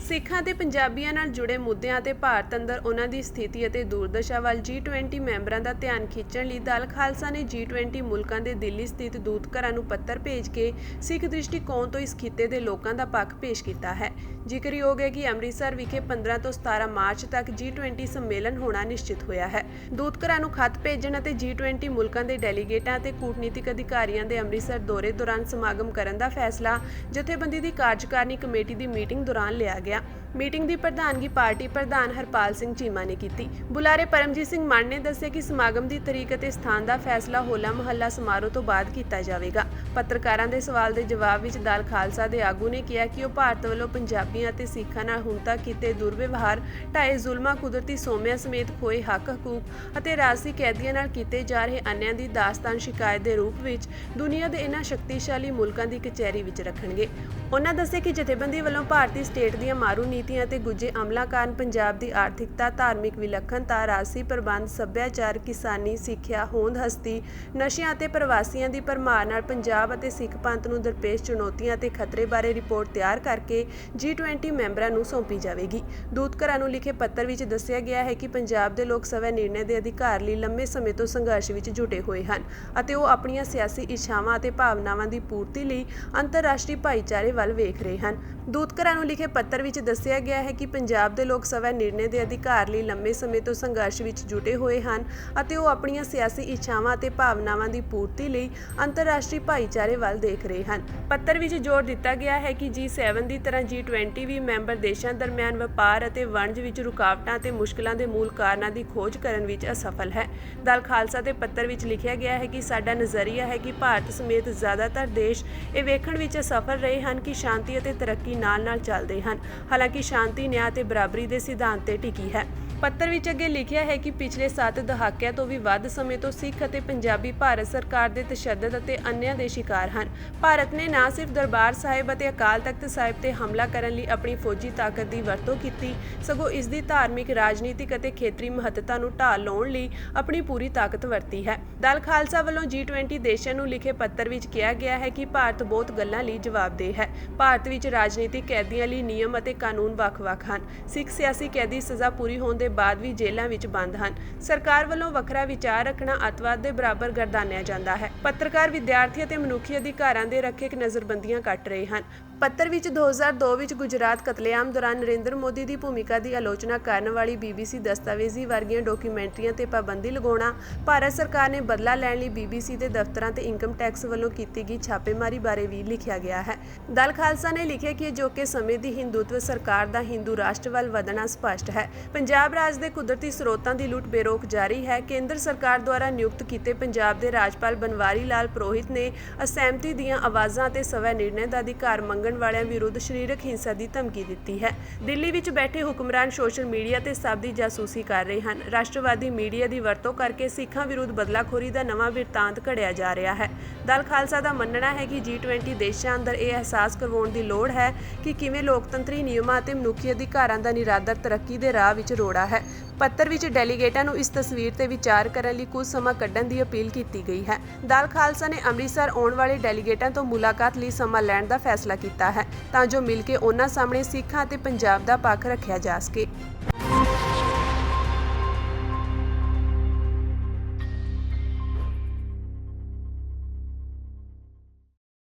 ਸਿੱਖਾਂ ਤੇ ਪੰਜਾਬੀਆਂ ਨਾਲ ਜੁੜੇ ਮੁੱਦਿਆਂ ਤੇ ਭਾਰਤ ਅੰਦਰ ਉਹਨਾਂ ਦੀ ਸਥਿਤੀ ਅਤੇ ਦੁਰਦਸ਼ਾ ਵੱਲ G20 ਮੈਂਬਰਾਂ ਦਾ ਧਿਆਨ ਖਿੱਚਣ ਲਈ ਦਲ ਖਾਲਸਾ ਨੇ G20 ਮੁਲਕਾਂ ਦੇ ਦਿੱਲੀ ਸਥਿਤ ਦੂਤਘਰਾਂ ਨੂੰ ਪੱਤਰ ਭੇਜ ਕੇ ਸਿੱਖ ਦ੍ਰਿਸ਼ਟੀਕੋਣ ਤੋਂ ਇਸ ਖਿੱਤੇ ਦੇ ਲੋਕਾਂ ਦਾ ਪੱਖ ਪੇਸ਼ ਕੀਤਾ ਹੈ। ਜ਼ਿਕਰਯੋਗ ਹੈ ਕਿ ਅੰਮ੍ਰਿਤਸਰ ਵਿਖੇ 15 ਤੋਂ 17 ਮਾਰਚ ਤੱਕ G20 ਸੰਮੇਲਨ ਹੋਣਾ ਨਿਸ਼ਚਿਤ ਹੋਇਆ ਹੈ। ਦੂਤਘਰਾਂ ਨੂੰ ਖੱਤ ਭੇਜਣ ਅਤੇ G20 ਮੁਲਕਾਂ ਦੇ ਡੈਲੀਗੇਟਾਂ ਅਤੇ ਕੂਟਨੀਤਿਕ ਅਧਿਕਾਰੀਆਂ ਦੇ ਅੰਮ੍ਰਿਤਸਰ ਦੌਰੇ ਦੌਰਾਨ ਸਮਾਗਮ ਕਰਨ ਦਾ ਫੈਸਲਾ ਜਥੇਬੰਦੀ ਦੀ ਕਾਰਜਕਾਰਨੀ ਕਮੇਟੀ ਦੀ ਮੀਟਿੰਗ ਦੌਰਾਨ ਲਿਆ ਗਿਆ। ਮੀਟਿੰਗ ਦੀ ਪ੍ਰਧਾਨਗੀ ਪਾਰਟੀ ਪ੍ਰਧਾਨ ਹਰਪਾਲ ਸਿੰਘ ਚੀਮਾ ਨੇ ਕੀਤੀ। ਬੁਲਾਰੇ ਪਰਮਜੀਤ ਸਿੰਘ ਮਾਨ ਨੇ ਦੱਸਿਆ ਕਿ ਸਮਾਗਮ ਦੀ ਤਰੀਕ ਅਤੇ ਸਥਾਨ ਦਾ ਫੈਸਲਾ ਹੋਲਾ ਮਹੱਲਾ ਸਮਾਰੋਹ ਤੋਂ ਬਾਅਦ ਕੀਤਾ ਜਾਵੇਗਾ। ਪੱਤਰਕਾਰਾਂ ਦੇ ਸਵਾਲ ਦੇ ਜਵਾਬ ਵਿੱਚ ਦਲ ਖਾਲਸਾ ਦੇ ਆਗੂ ਨੇ ਕਿਹਾ ਕਿ ਉਹ ਭਾਰਤ ਵੱਲੋਂ ਪੰਜਾਬੀਆਂ ਅਤੇ ਸਿੱਖਾਂ ਨਾਲ ਹੁਣ ਤੱਕ ਕੀਤੇ ਦੁਰਵਿਵਹਾਰ, ਢਾਏ ਜ਼ੁਲਮਾਂ, ਕੁਦਰਤੀ ਸੋਮਿਆਂ ਸਮੇਤ ਖੋਏ ਹੱਕ ਹਕੂਕ ਅਤੇ ਰਾਜਸੀ ਕੈਦੀਆਂ ਨਾਲ ਕੀਤੇ ਜਾ ਰਹੇ ਅਨਿਆਂ ਦੀ ਦਾਸਤਾਨ ਸ਼ਿਕਾਇਤ ਦੇ ਰੂਪ ਵਿੱਚ ਦੁਨੀਆ ਦੇ ਇਹਨਾਂ ਸ਼ਕਤੀਸ਼ਾਲੀ ਮੁਲਕਾਂ ਦੀ ਕਚਹਿਰੀ ਵਿੱਚ ਰੱਖਣਗੇ। ਉਹਨਾਂ ਦੱਸਿਆ ਕਿ ਜਥੇਬੰਦੀ ਵੱਲੋਂ ਭਾਰਤੀ ਸਟੇਟ ਦੀਆਂ ਮਾਰੂ ਨੀਤੀਆਂ ਅਤੇ ਗੁੱਜੇ ਅਮਲਾਂ ਕਾਰਨ ਪੰਜਾਬ ਦੀ ਆਰਥਿਕਤਾ, ਧਾਰਮਿਕ ਵਿਲੱਖਣਤਾ, ਰਾਜਸੀ ਪ੍ਰਬੰਧ, ਸੱਭਿਆਚਾਰ, ਕਿਸਾਨੀ, ਸਿੱਖਿਆ, ਹੋਂਦ ਹਸਤੀ, ਨਸ਼ਿਆਂ ਅਤੇ ਪ੍ਰਵਾਸੀਆਂ ਦੀ ਭਰਮਾਰ ਨਾਲ ਪੰਜਾਬ ਅਤੇ ਸਿੱਖ ਪੰਥ ਨੂੰ ਦਰਪੇਸ਼ ਚੁਣੌਤੀਆਂ ਅਤੇ ਖਤਰੇ ਬਾਰੇ ਰਿਪੋਰਟ ਤਿਆਰ ਕਰਕੇ G20 ਮੈਂਬਰਾਂ ਨੂੰ ਸੌਂਪੀ ਜਾਵੇਗੀ। ਦੂਤਘਰਾਂ ਨੂੰ ਲਿਖੇ ਪੱਤਰ ਵਿੱਚ ਦੱਸਿਆ ਗਿਆ ਹੈ ਕਿ ਪੰਜਾਬ ਦੇ ਲੋਕ ਸਵੈ ਨਿਰਣੇ ਦੇ ਅਧਿਕਾਰ ਲਈ ਲੰਮੇ ਸਮੇਂ ਤੋਂ ਸੰਘਰਸ਼ ਵਿੱਚ ਜੁਟੇ ਹੋਏ ਹਨ ਅਤੇ ਉਹ ਆਪਣੀਆਂ ਸਿਆਸੀ ਇੱਛਾਵਾਂ ਅਤੇ ਭਾਵਨਾਵਾਂ ਦੀ ਪੂਰਤੀ ਲਈ ਅੰਤਰਰਾਸ਼ਟਰੀ ਭਾਈਚਾਰੇ ਵੱਲ ਵੇਖ ਰਹੇ ਹਨ। ਦੂਤਘਰਾਂ ਨੂੰ ਲਿਖੇ ਪੱਤਰ ਵਿੱਚ ਦੱਸਿਆ ਗਿਆ ਹੈ ਕਿ ਪੰਜਾਬ ਦੇ ਲੋਕ ਸਵੈ ਨਿਰਣੇ ਦੇ ਅਧਿਕਾਰ ਲਈ ਲੰਮੇ ਸਮੇਂ ਤੋਂ ਸੰਘਰਸ਼ ਵਿੱਚ ਜੁਟੇ ਹੋਏ ਹਨ ਅਤੇ ਉਹ ਆਪਣੀਆਂ ਸਿਆਸੀ ਇੱਛਾਵਾਂ ਅਤੇ ਭਾਵਨਾਵਾਂ ਦੀ ਪੂਰਤੀ ਲਈ ਅੰਤਰਰਾਸ਼ਟਰੀ ਭਾਈਚਾਰੇ ਵੱਲ ਦੇਖ ਰਹੇ ਹਨ। ਪੱਤਰ ਵਿੱਚ ਜ਼ੋਰ ਦਿੱਤਾ ਗਿਆ ਹੈ ਕਿ G7 ਦੀ ਤਰ੍ਹਾਂ G20 ਵੀ ਮੈਂਬਰ ਦੇਸ਼ਾਂ ਦਰਮਿਆਨ ਵਪਾਰ ਅਤੇ ਵਣਜ ਵਿੱਚ ਰੁਕਾਵਟਾਂ ਅਤੇ ਮੁਸ਼ਕਲਾਂ ਦੇ ਮੂਲ ਕਾਰਨਾਂ ਦੀ ਖੋਜ ਕਰਨ ਵਿੱਚ ਅਸਫਲ ਹੈ। ਦਲ ਖਾਲਸਾ ਦੇ ਪੱਤਰ ਵਿੱਚ ਲਿਖਿਆ ਗਿਆ ਹੈ ਕਿ ਸਾਡਾ ਨਜ਼ਰੀਆ ਹੈ ਕਿ ਭਾਰਤ ਸਮੇਤ ਜ਼ਿਆਦਾਤਰ ਦੇਸ਼ ਇਹ ਵੇਖਣ ਵਿੱਚ ਅਸਫਲ ਰਹੇ ਹਨ ਕਿ ਸ਼ਾਂਤੀ ਅਤੇ ਤਰੱਕੀ ਨਾਲ-ਨਾਲ ਚੱਲਦੇ ਹਨ, ਹਾਲਾਂਕਿ ਸ਼ਾਂਤੀ, ਨਿਆਂ ਅਤੇ ਬਰਾਬਰੀ ਦੇ ਸਿਧਾਂਤ ਤੇ ਟਿਕੀ ਹੈ। ਪੱਤਰ ਵਿੱਚ ਅੱਗੇ ਲਿਖਿਆ ਹੈ ਕਿ ਪਿਛਲੇ 7 ਦਹਾਕਿਆਂ ਤੋਂ ਵੀ ਵੱਧ ਸਮੇਂ ਤੋਂ ਸਿੱਖ ਅਤੇ ਪੰਜਾਬੀ ਭਾਰਤ ਸਰਕਾਰ ਦੇ ਤਸ਼ੱਦਦ ਅਤੇ ਅਨਿਆਂ ਦੇ ਸ਼ਿਕਾਰ ਹਨ। ਭਾਰਤ ਨੇ ਨਾ ਸਿਰਫ ਦਰਬਾਰ ਸਾਹਿਬ ਅਤੇ ਅਕਾਲ ਤਖਤ ਸਾਹਿਬ ਤੇ ਹਮਲਾ ਕਰਨ ਲਈ ਆਪਣੀ ਫੌਜੀ ਤਾਕਤ ਦੀ ਵਰਤੋਂ ਕੀਤੀ, ਸਗੋਂ ਇਸ ਦੀ ਧਾਰਮਿਕ, ਰਾਜਨੀਤਿਕ ਅਤੇ ਖੇਤਰੀ ਮਹੱਤਤਾ ਨੂੰ ਢਾਹ ਲਾਉਣ ਲਈ ਆਪਣੀ ਪੂਰੀ ਤਾਕਤ ਵਰਤੀ ਹੈ। ਦਲ ਖਾਲਸਾ ਵੱਲੋਂ G20 ਦੇਸ਼ਾਂ ਨੂੰ ਲਿਖੇ ਪੱਤਰ ਵਿੱਚ ਕਿਹਾ ਗਿਆ ਹੈ ਕਿ ਭਾਰਤ ਬਹੁਤ ਗੱਲਾਂ ਲਈ ਜਵਾਬਦੇਹ ਹੈ। ਭਾਰਤ ਵਿੱਚ ਰਾਜਨੀਤਿਕ ਕੈਦੀਆਂ ਲਈ ਨਿਯਮ ਅਤੇ ਕਾਨੂੰਨ ਵੱਖ-ਵੱਖ ਹਨ। ਸਿੱਖ ਸਿਆਸੀ ਕੈਦੀ ਸਜ਼ਾ ਪੂਰੀ ਹੋਣ ਦੇ ਬਾਅਦ ਵੀ ਜੇਲ੍ਹਾਂ ਵਿੱਚ ਬੰਦ ਹਨ। ਸਰਕਾਰ ਵੱਲੋਂ ਵੱਖਰਾ ਵਿਚਾਰ ਰੱਖਣਾ ਅੱਤਵਾਦ ਦੇ ਬਰਾਬਰ ਗਰਦਾਨਿਆ ਜਾਂਦਾ ਹੈ। ਪੱਤਰਕਾਰ, ਵਿਦਿਆਰਥੀ ਅਤੇ ਮਨੁੱਖੀ ਅਧਿਕਾਰਾਂ ਦੇ ਰੱਖਿਅਕ ਨਜ਼ਰਬੰਦੀਆਂ ਕੱਟ ਰਹੇ ਹਨ। ਪੱਤਰ ਵਿੱਚ 2002 ਵਿੱਚ ਗੁਜਰਾਤ ਕਤਲੇਆਮ ਦੌਰਾਨ ਨਰਿੰਦਰ ਮੋਦੀ ਦੀ ਭੂਮਿਕਾ ਦੀ ਆਲੋਚਨਾ ਕਰਨ ਵਾਲੀ BBC ਦਸਤਾਵੇਜ਼ੀ ਵਰਗੀਆਂ ਡਾਕੂਮੈਂਟਰੀਆਂ ਤੇ ਪਾਬੰਦੀ ਲਗਾਉਣਾ, ਭਾਰਤ ਸਰਕਾਰ ਨੇ ਬਦਲਾ ਲੈਣ ਲਈ BBC ਦੇ ਦਫ਼ਤਰਾਂ ਤੇ ਇਨਕਮ ਟੈਕਸ ਵੱਲੋਂ ਕੀਤੀ ਗਈ ਛਾਪੇਮਾਰੀ ਬਾਰੇ ਵੀ ਲਿਖਿਆ ਗਿਆ ਹੈ। ਦਲ ਖਾਲਸਾ ਨੇ ਲਿਖਿਆ ਕਿ ਅਜੋਕੇ ਸਮੇਂ ਦੀ ਹਿੰਦੂਤਵ ਸਰਕਾਰ ਦਾ ਹਿੰਦੂ ਰਾਸ਼ਟਰ ਵੱਲ ਵਧਣਾ ਸਪਸ਼ਟ ਹੈ। ਪੰਜਾਬ ਰਾਜ ਦੇ ਕੁਦਰਤੀ ਸਰੋਤਾਂ ਦੀ ਲੁੱਟ ਬੇਰੋਕ ਜਾਰੀ ਹੈ। ਕੇਂਦਰ ਸਰਕਾਰ ਦੁਆਰਾ ਨਿਯੁਕਤ ਕੀਤੇ ਪੰਜਾਬ ਦੇ ਰਾਜਪਾਲ ਬਨਵਾਰੀ ਲਾਲ ਪੁਰੋਹਿਤ ਨੇ ਅਸਹਿਮਤੀ ਦੀਆਂ ਆਵਾਜ਼ਾਂ ਅਤੇ ਸਵੈ ਨਿਰਣੇ ਦਾ ਅਧਿਕਾਰ ਮੰਗਣ ਵਾਲਿਆਂ ਵਿਰੁੱਧ ਸਰੀਰਕ ਹਿੰਸਾ ਦੀ ਧਮਕੀ ਦਿੱਤੀ ਹੈ। ਦਿੱਲੀ ਵਿੱਚ ਬੈਠੇ ਹੁਕਮਰਾਨ ਸੋਸ਼ਲ ਮੀਡੀਆ ਤੇ ਸਭ ਦੀ ਜਾਸੂਸੀ ਕਰ ਰਹੇ ਹਨ। ਰਾਸ਼ਟਰਵਾਦੀ ਮੀਡੀਆ ਦੀ ਵਰਤੋਂ ਕਰਕੇ ਸਿੱਖਾਂ ਵਿਰੁੱਧ ਬਦਲਾਖੋਰੀ ਦਾ ਨਵਾਂ ਬਿਰਤਾਂਤ ਘੜਿਆ ਜਾ ਰਿਹਾ ਹੈ। ਦਲ ਖਾਲਸਾ ਦਾ ਮੰਨਣਾ ਹੈ ਕਿ G20 ਦੇਸ਼ਾਂ ਅੰਦਰ ਇਹ ਅਹਿਸਾਸ ਕਰਵਾਉਣ ਦੀ ਲੋੜ ਹੈ ਕਿ ਕਿਵੇਂ ਲੋਕਤੰਤਰੀ ਨਿਯਮਾਂ ਅਤੇ ਮਨੁੱਖੀ ਅਧਿਕਾਰਾਂ ਦਾ ਨਿਰਾਦਰ ਤਰੱਕੀ ਦੇ ਰਾਹ ਵਿੱਚ ਰੋੜਾ ਹੈ। ਪੱਤਰ ਵਿੱਚ ਡੈਲੀਗੇਟਾਂ ਨੂੰ ਇਸ ਤਸਵੀਰ ਤੇ ਵਿਚਾਰ ਕਰਨ ਲਈ ਕੁਝ ਸਮਾਂ ਕੱਢਣ ਦੀ ਅਪੀਲ ਕੀਤੀ ਗਈ ਹੈ। ਦਲ ਖਾਲਸਾ ਨੇ ਅੰਮ੍ਰਿਤਸਰ ਆਉਣ ਵਾਲੇ ਡੈਲੀਗੇਟਾਂ ਤੋਂ ਮੁਲਾਕਾਤ ਲਈ ਸਮਾਂ ਲੈਣ ਦਾ ਫੈਸਲਾ ਕੀਤਾ ਹੈ ਤਾਂ ਜੋ ਮਿਲ ਕੇ ਉਹਨਾਂ ਸਾਹਮਣੇ ਸਿੱਖਾਂ ਅਤੇ ਪੰਜਾਬ ਦਾ ਪੱਖ ਰੱਖਿਆ ਜਾ ਸਕੇ।